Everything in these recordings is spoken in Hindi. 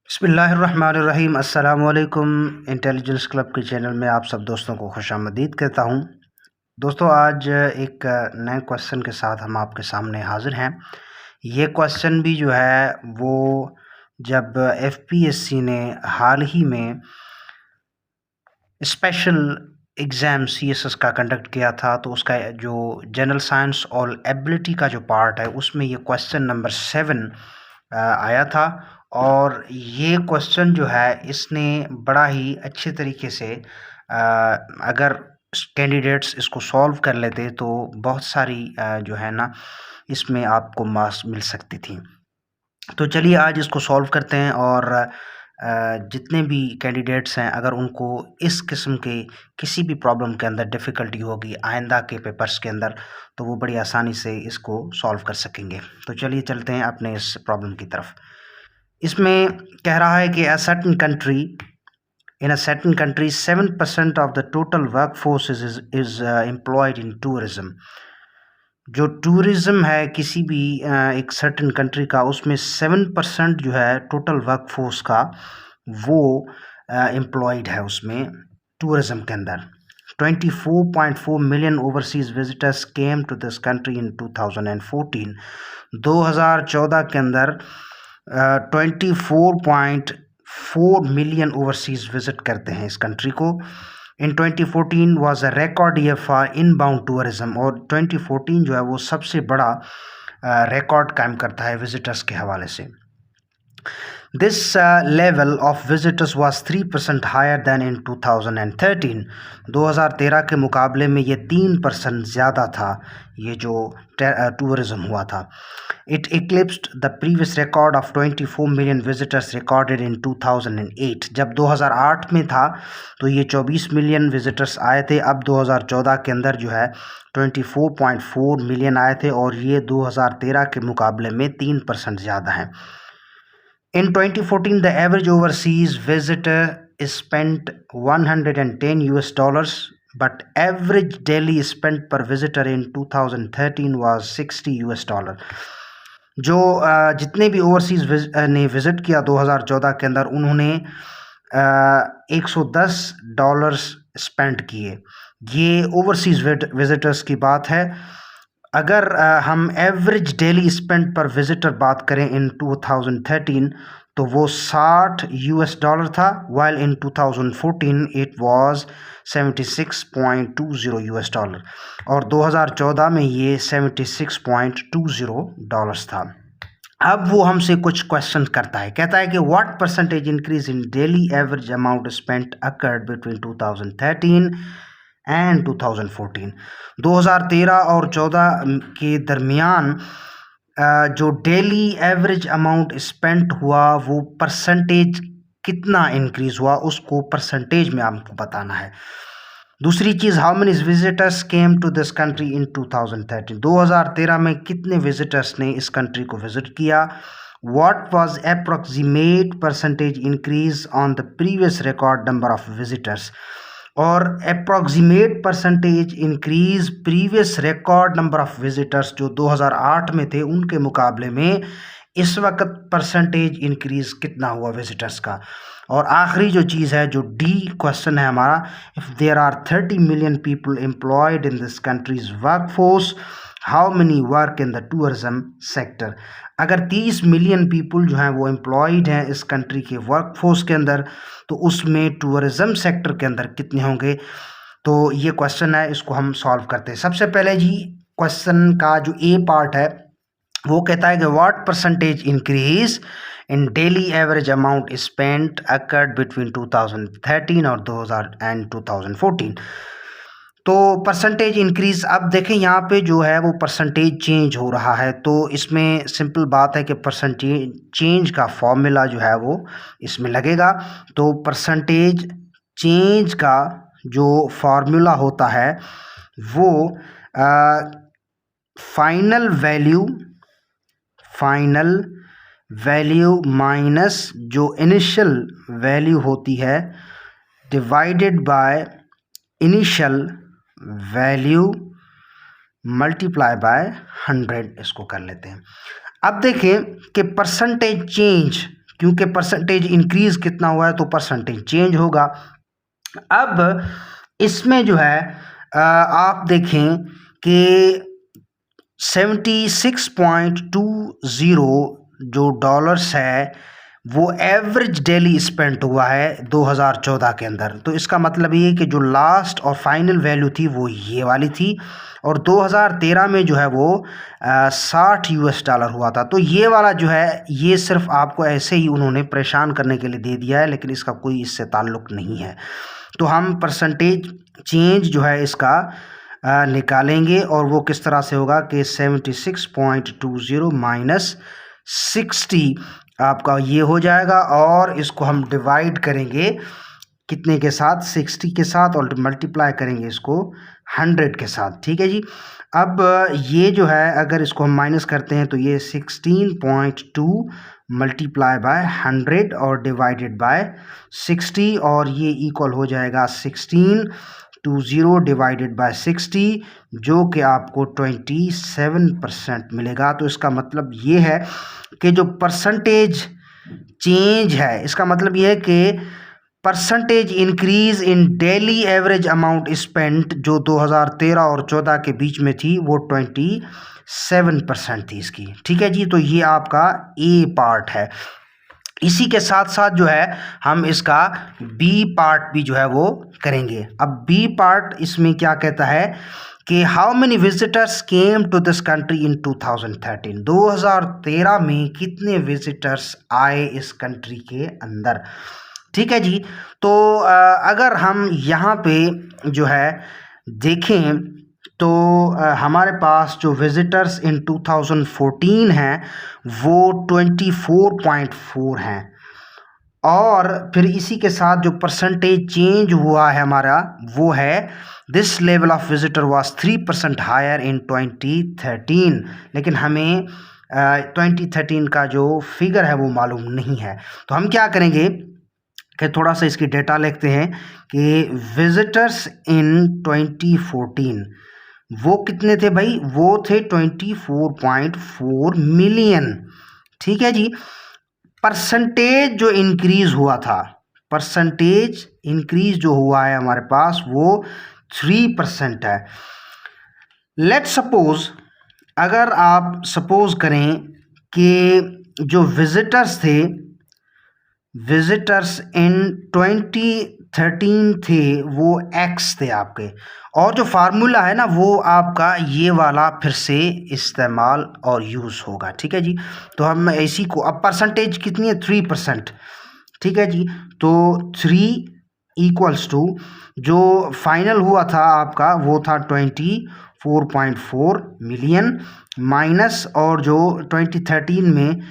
बिस्मिल्लाहिर्रहमानिर्रहीम। अस्सलाम वालेकुम। इंटेलिजेंस क्लब के चैनल में आप सब दोस्तों को खुशामदीद कहता हूँ। दोस्तों, आज एक नए क्वेश्चन के साथ हम आपके सामने हाज़िर हैं। ये क्वेश्चन भी जो है वो जब एफपीएससी ने हाल ही में स्पेशल एग्ज़ाम सीएसएस का कंडक्ट किया था, तो उसका जो जनरल साइंस और एबिलिटी का जो पार्ट है उसमें ये क्वेश्चन नंबर 7 आया था। और ये क्वेश्चन जो है इसने बड़ा ही अच्छे तरीके से अगर कैंडिडेट्स इसको सॉल्व कर लेते तो बहुत सारी जो है ना इसमें आपको मार्क्स मिल सकती थी। तो चलिए आज इसको सॉल्व करते हैं और जितने भी कैंडिडेट्स हैं अगर उनको इस किस्म के किसी भी प्रॉब्लम के अंदर डिफ़िकल्टी होगी आइंदा के पेपर्स के अंदर, तो वो बड़ी आसानी से इसको सॉल्व कर सकेंगे। तो चलिए चलते हैं अपने इस प्रॉब्लम की तरफ। इसमें कह रहा है कि in a certain country 7% of the total workforce is employed in tourism। जो टूरिज़्म है किसी भी एक सर्टेन कंट्री का, उसमें 7% जो है टोटल वर्कफोर्स का वो एम्प्लॉयड है उसमें टूरिज़्म के अंदर। 24.4 million overseas visitors came to this country in 2014। 2014 के अंदर 24.4 मिलियन ओवरसीज़ विज़िट करते हैं इस कंट्री को। इन 2014 was a record year for inbound tourism, और 2014 जो है वो सबसे बड़ा रिकॉर्ड कायम करता है विजिटर्स के हवाले से। This level of visitors was 3% higher than in 2013। 2013 के मुकाबले में ये 3% ज़्यादा था ये जो टूरिज़्म हुआ था। It eclipsed the previous record of 24 million visitors recorded in 2008। जब 2008 में था तो ये 24 मिलियन विजिटर्स आए थे। अब 2014 के अंदर जो है 24.4 मिलियन आए थे, और ये 2013 के मुकाबले में 3% ज़्यादा है। In 2014, the average overseas visitor spent $110, but average daily spent per visitor in 2013 was $60। जो जितने भी ओवरसीज़ ने विज़िट किया 2014 के अंदर, उन्होंने $110 स्पेंड किए। ये ओवरसीज़ विजिटर्स की बात है। अगर हम एवरेज डेली स्पेंड पर विजिटर बात करें इन 2013 तो वो $60 था, वाइल इन 2014 इट वाज $76.20, और 2014 में ये $76.20 था। अब वो हमसे कुछ क्वेश्चन करता है, कहता है कि what percentage increase in daily average amount spent occurred between 2013 and 2014। 2013 और 14 के दरमियान जो डेली एवरेज अमाउंट स्पेंट हुआ वो परसेंटेज कितना इंक्रीज़ हुआ, उसको परसेंटेज में आपको बताना है। दूसरी चीज़, how many visitors came to this country in 2013। 2013 में कितने विजिटर्स ने इस कंट्री को विजिट किया। What was approximate percentage increase on the previous record number of visitors, और approximate percentage increase previous record number of visitors जो 2008 में थे उनके मुकाबले में इस वक्त परसेंटेज इंक्रीज कितना हुआ विजिटर्स का। और आखिरी जो चीज़ है, जो डी क्वेश्चन है हमारा, if there are 30 million people employed in this country's workforce, how many work in the tourism sector. अगर 30 मिलियन पीपल जो हैं वो एम्प्लॉयड हैं इस कंट्री के वर्कफोर्स के अंदर, तो उसमें टूरिज़्म सेक्टर के अंदर कितने होंगे। तो ये क्वेश्चन है, इसको हम सॉल्व करते हैं। सबसे पहले जी क्वेश्चन का जो ए पार्ट है वो कहता है कि what percentage increase in daily average amount spent occurred between 2013 और 2014। तो परसेंटेज इंक्रीज़, अब देखें यहाँ पे जो है वो परसेंटेज चेंज हो रहा है, तो इसमें सिंपल बात है कि परसेंटेज चेंज का फॉर्मूला जो है वो इसमें लगेगा। तो परसेंटेज चेंज का जो फार्मूला होता है वो फाइनल वैल्यू माइनस जो इनिशियल वैल्यू होती है divided by initial value multiply by 100, इसको कर लेते हैं। अब देखें कि परसेंटेज चेंज क्योंकि परसेंटेज इंक्रीज कितना हुआ है तो परसेंटेज चेंज होगा। अब इसमें जो है आप देखें कि 76.20 जो डॉलर्स है वो एवरेज डेली स्पेंड हुआ है 2014 के अंदर। तो इसका मतलब ये कि जो लास्ट और फाइनल वैल्यू थी वो ये वाली थी, और 2013 में जो है वो 60 यूएस डॉलर हुआ था। तो ये वाला जो है ये सिर्फ आपको ऐसे ही उन्होंने परेशान करने के लिए दे दिया है, लेकिन इसका कोई इससे ताल्लुक़ नहीं है। तो हम परसेंटेज चेंज जो है इसका निकालेंगे, और वो किस तरह से होगा कि 76.20 माइनस 60 आपका ये हो जाएगा, और इसको हम डिवाइड करेंगे कितने के साथ, 60 के साथ, और मल्टीप्लाई करेंगे इसको 100 के साथ। ठीक है जी। अब ये जो है अगर इसको हम माइनस करते हैं तो ये 16.2 मल्टीप्लाई बाय 100 और डिवाइडेड बाय 60, और ये इक्वल हो जाएगा 1620 डिवाइडेड बाय 60, जो कि आपको 27% मिलेगा। तो इसका मतलब ये है कि जो परसेंटेज चेंज है, इसका मतलब ये है कि percentage increase in daily average amount spent जो 2013 और 14 के बीच में थी वो 27% थी इसकी। ठीक है जी। तो ये आपका ए पार्ट है। इसी के साथ साथ जो है हम इसका बी पार्ट भी जो है वो करेंगे। अब बी पार्ट इसमें क्या कहता है कि how many visitors came to this country in 2013। 2013 में कितने विजिटर्स आए इस कंट्री के अंदर। ठीक है जी। तो अगर हम यहाँ पे जो है देखें तो हमारे पास जो विजिटर्स इन 2014 हैं वो 24.4 हैं, और फिर इसी के साथ जो परसेंटेज चेंज हुआ है हमारा वो है this level of visitor was 3% higher in 2013, लेकिन हमें 2013 का जो फिगर है वो मालूम नहीं है। तो हम क्या करेंगे कि थोड़ा सा इसकी डेटा लिखते हैं कि विजिटर्स इन 2014 वो कितने थे भाई, वो थे 24.4 मिलियन। ठीक है जी। परसेंटेज जो इंक्रीज हुआ था, परसेंटेज इंक्रीज जो हुआ है हमारे पास वो 3% है। लेट्स सपोज, अगर आप सपोज करें कि जो विजिटर्स थे, विजिटर्स इन 2013 थे वो x थे आपके, और जो फार्मूला है ना वो आपका ये वाला फिर से इस्तेमाल और यूज़ होगा। ठीक है जी। तो हम इसी को, अब परसेंटेज कितनी है 3%। ठीक है जी। तो 3 इक्वल्स टू जो फाइनल हुआ था आपका वो था 24.4 मिलियन माइनस, और जो 2013 में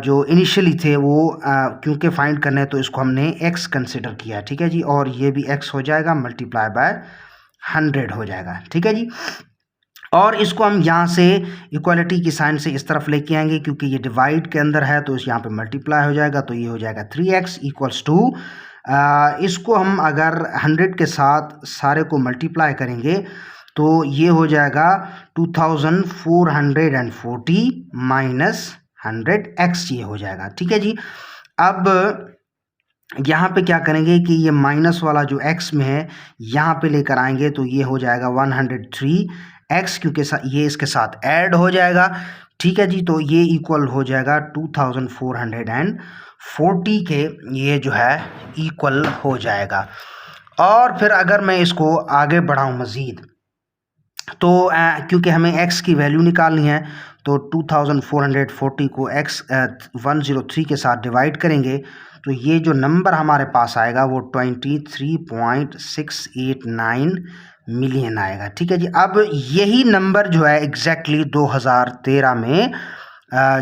जो इनिशियली थे वो क्योंकि फाइंड करने तो इसको हमने x कंसिडर किया। ठीक है जी। और ये भी x हो जाएगा मल्टीप्लाई बाय 100 हो जाएगा। ठीक है जी। और इसको हम यहाँ से इक्वालिटी की साइन से इस तरफ लेके आएंगे, क्योंकि ये डिवाइड के अंदर है तो इस यहाँ पे मल्टीप्लाई हो जाएगा, तो ये हो जाएगा 3x इक्वल्स टू, इसको हम अगर 100 के साथ सारे को मल्टीप्लाई करेंगे तो ये हो जाएगा 2440 माइनस 100x, ये हो जाएगा। ठीक है जी। अब यहाँ पे क्या करेंगे कि ये माइनस वाला जो x में है यहाँ पे लेकर आएंगे तो ये हो जाएगा 103x, क्योंकि ये इसके साथ ऐड हो जाएगा। ठीक है जी। तो ये इक्वल हो जाएगा 2440 के, ये जो है इक्वल हो जाएगा। और फिर अगर मैं इसको आगे बढ़ाऊँ मज़ीद तो क्योंकि हमें x की वैल्यू निकालनी है तो 2440 को x 103 के साथ डिवाइड करेंगे तो ये जो नंबर हमारे पास आएगा वो 23.689 मिलियन आएगा। ठीक है जी। अब यही नंबर जो है एग्जैक्टली 2013 में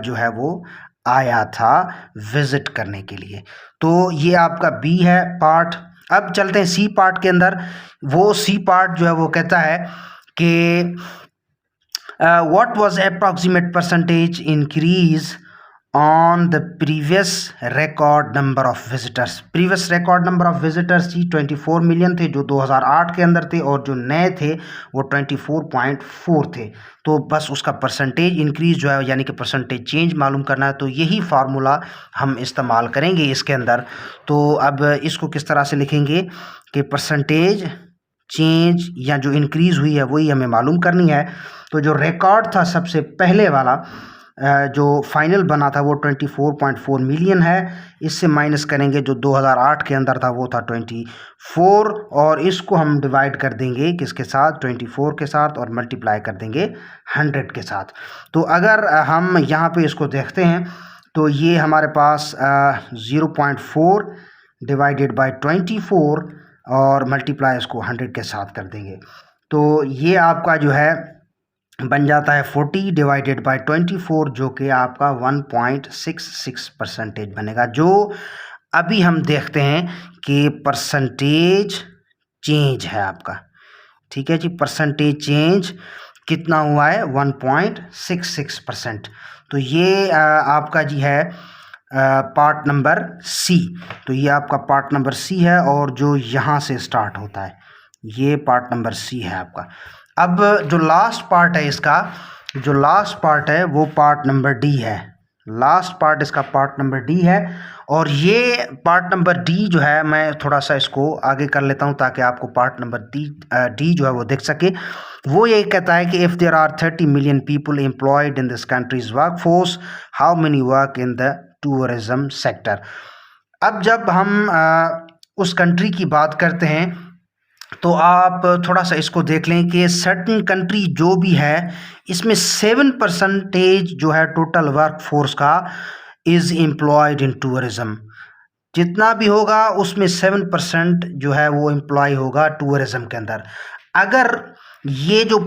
जो है वो आया था विजिट करने के लिए। तो ये आपका बी है पार्ट। अब चलते हैं सी पार्ट के अंदर। वो सी पार्ट जो है वो कहता है कि what was approximate percentage increase on the previous record number of visitors. Previous record number of visitors जी 24 मिलियन थे जो 2008 के अंदर थे, और जो नए थे वो 24.4 थे। तो बस उसका परसेंटेज इंक्रीज जो है यानी कि परसेंटेज चेंज मालूम करना है, तो यही फार्मूला हम इस्तेमाल करेंगे इसके अंदर। तो अब इसको किस तरह से लिखेंगे कि परसेंटेज चेंज या जो इंक्रीज़ हुई है वही हमें मालूम करनी है। तो जो रिकॉर्ड था सबसे पहले वाला जो फाइनल बना था वो 24.4 मिलियन है। इससे माइनस करेंगे जो 2008 के अंदर था वो था 24, और इसको हम डिवाइड कर देंगे किसके साथ, 24 के साथ, और मल्टीप्लाई कर देंगे 100 के साथ। तो अगर हम यहाँ पे इसको देखते हैं तो ये हमारे पास 0.4 डिवाइडेड बाय 24 और मल्टीप्लाई इसको 100 के साथ कर देंगे। तो ये आपका जो है बन जाता है 40 डिवाइडेड बाय 24, जो कि आपका 1.66% बनेगा। जो अभी हम देखते हैं कि परसेंटेज चेंज है आपका, ठीक है जी। परसेंटेज चेंज कितना हुआ है, 1.66%। तो ये आपका जी है पार्ट नंबर सी। तो ये आपका पार्ट नंबर सी है, और जो यहाँ से स्टार्ट होता है ये पार्ट नंबर सी है आपका। अब जो लास्ट पार्ट है इसका, जो लास्ट पार्ट है वो पार्ट नंबर डी है। लास्ट पार्ट इसका पार्ट नंबर डी है, और ये पार्ट नंबर डी जो है मैं थोड़ा सा इसको आगे कर लेता हूँ ताकि आपको पार्ट नंबर डी जो है वो दिख सके। वो ये कहता है कि if there are 30 million people employed in this country's work force, how many work in the tourism sector. अब जब हम उस कंट्री की बात करते हैं तो आप थोड़ा सा इसको देख लें कि सर्टन कंट्री जो भी है इसमें 7% जो है टोटल वर्क फोर्स का इज़ एम्प्लॉयड इन टूरिज़्म। जितना भी होगा उसमें 7% जो है वो एम्प्लॉय होगा टूरिज़्म के अंदर। अगर ये जो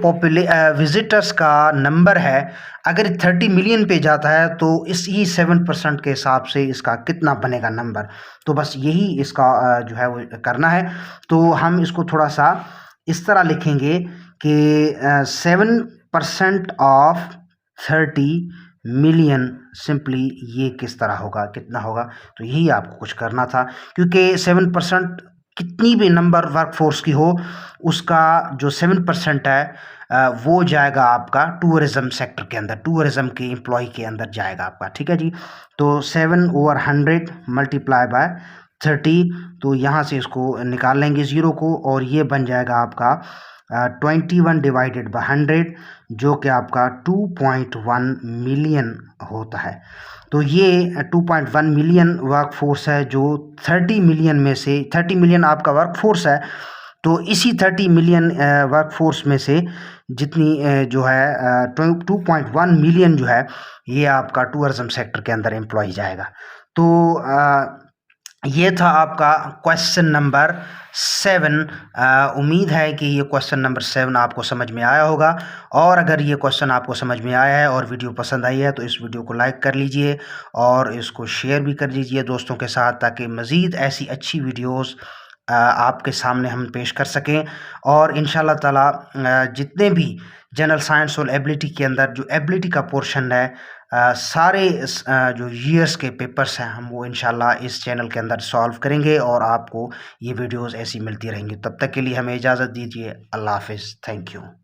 विजिटर्स का नंबर है अगर 30 मिलियन पे जाता है तो इसी 7% के हिसाब से इसका कितना बनेगा नंबर। तो बस यही इसका जो है वो करना है। तो हम इसको थोड़ा सा इस तरह लिखेंगे कि 7% ऑफ 30 मिलियन, सिंपली ये किस तरह होगा, कितना होगा। तो यही आपको कुछ करना था, क्योंकि 7% कितनी भी नंबर वर्क फोर्स की हो उसका जो 7% है वो जाएगा आपका टूरिज़्म सेक्टर के अंदर, टूरिज़्म के एम्प्लॉय के अंदर जाएगा आपका, ठीक है जी। तो 7/100 मल्टीप्लाई बाय 30, तो यहाँ से इसको निकाल लेंगे ज़ीरो को, और ये बन जाएगा आपका 21 डिवाइडेड बाय 100, जो कि आपका 2.1 मिलियन होता है। तो ये 2.1 मिलियन वर्क फोर्स है जो 30 मिलियन में से, 30 मिलियन आपका वर्क फोर्स है। तो इसी 30 मिलियन वर्क फोर्स में से जितनी जो है 2.1 मिलियन जो है ये आपका टूरिज्म सेक्टर के अंदर एम्प्लॉय जाएगा। तो ये था आपका क्वेश्चन नंबर 7। उम्मीद है कि ये क्वेश्चन नंबर 7 आपको समझ में आया होगा, और अगर ये क्वेश्चन आपको समझ में आया है और वीडियो पसंद आई है तो इस वीडियो को लाइक कर लीजिए और इसको शेयर भी कर दीजिए दोस्तों के साथ, ताकि मज़ीद ऐसी अच्छी वीडियोस आपके सामने हम पेश कर सकें। और इंशाल्लाह ताला जितने भी जनरल साइंस और एबिलिटी के अंदर जो एबिलिटी का पोर्शन है सारे जो ईयर्स के पेपर्स हैं हम वो इंशाल्लाह इस चैनल के अंदर सॉल्व करेंगे, और आपको ये वीडियोस ऐसी मिलती रहेंगी। तब तक के लिए हमें इजाज़त दीजिए। अल्लाह हाफिज़। Thank you.